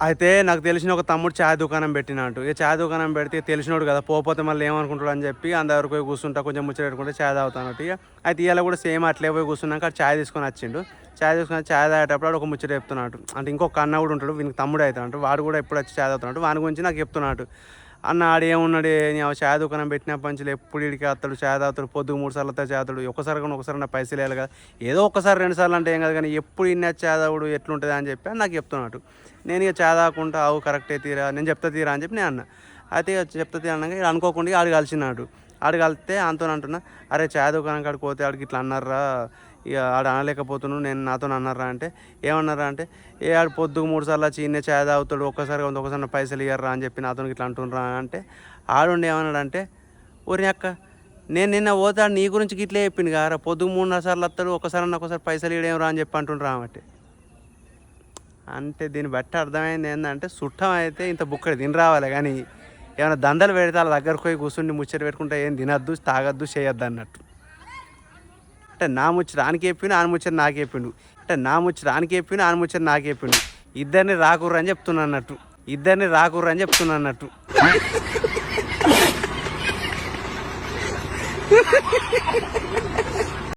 అయితే నాకు తెలిసిన ఒక తమ్ముడు ఛాయ్ దుకాణం పెట్టినట్టు. ఇక ఛాయ్ దుకాణం పెడితే తెలిసినోడు కదా, పోతే మళ్ళీ ఏమనుకుంటాడు అని చెప్పి అందరి పోయి కూర్చుంటా, కొంచెం ముచ్చట పెట్టుకుంటే ఛాయ్ తాగుతానట్టు. ఇక అయితే ఇవాళ కూడా సేమ్ అట్లే పోయి కూర్చున్నాక ఛాయ్ తీసుకొని వచ్చిండు. ఛాయ్ తీసుకొని ఛాయ్ తాగేటప్పుడు ఒక ముచ్చట చెప్తున్నాడు. అంటే ఇంకొక అన్న కూడా ఉంటాడు, వీనికి తమ్ముడు అవుతాడు, వాడు కూడా ఎప్పుడు వచ్చి ఛాయ్ తాగుతున్నాడు. వాని గురించి నాకు చెప్తున్నాడు. అన్న ఆడు ఏమున్నాడు, ఛాయ్ దుకాణం పెట్టిన పంచులు ఎప్పుడు ఇడికి వస్తాడు, ఛాయ్ తాగుతాడు, పొద్దుకు 3 సార్లు ఛాయ్ తాగుతాడు, ఒకసారి నా పైసలు వేయాలి కదా, ఏదో ఒకసారి 2 సార్లు అంటే ఏం కాదు, కానీ ఎప్పుడు ఇన్న ఛాయ్ తాగుడు ఎట్లుంటుంది అని చెప్పి నాకు చెప్తున్నాడు. నేను ఇక ఛాయ్ తాగుకుంటా, అవు కరెక్టే తీరా, నేను చెప్తా తీరా అని చెప్పి నేను అన్న. అయితే చెప్తా తీరా అన్నాక ఇక అనుకోకుండా ఆడు కలిసినాడు. ఆడు కలిస్తే అంతో అంటున్నా, అరే ఛాయ్ దుకాణం కాడికి పోతే ఆడికి ఇట్లా అన్నారా, ఇక ఆడు అనలేకపోతున్నాను, నేను నాతో అన్నారా అంటే, ఏమన్నారా అంటే, ఆడు పొద్దుకు 3 సార్లు వచ్చి ఇన్నే ఛాయ్ తాగుతాడు, ఒకసారి పైసలు ఇయ్యర్రా అని చెప్పి నాతో ఇట్లా అంటున్నారా అంటే, ఆడుండి ఏమన్నాడంటే, ఓరి అక్క నేను నిన్న పోతాడు నీ గురించి ఇట్లే చెప్పింది కారా, పొద్దుకు 3-4 సార్లు వస్తాడు, ఒకసారి పైసలు ఇవ్వడేమరా అని చెప్పి అంటుండ్రా అంటే. అంటే దీన్ని బట్టి అర్థమైంది ఏంటంటే, చుట్టం అయితే ఇంత బుక్కడి తిని రావాలి, కానీ ఏమైనా దందలు పెడితే వాళ్ళ దగ్గరకు పోయి కూర్చుని ముచ్చట పెట్టుకుంటే ఏం తినద్దు, తాగద్దు, చేయొద్దు అన్నట్టు. అంటే నా ముచ్చట ఆనికి చెప్పిండు, ఆయన ముచ్చట నాకు చెప్పిండు. ఇద్దరిని రాకుర్రు అని చెప్తున్నా అన్నట్టు.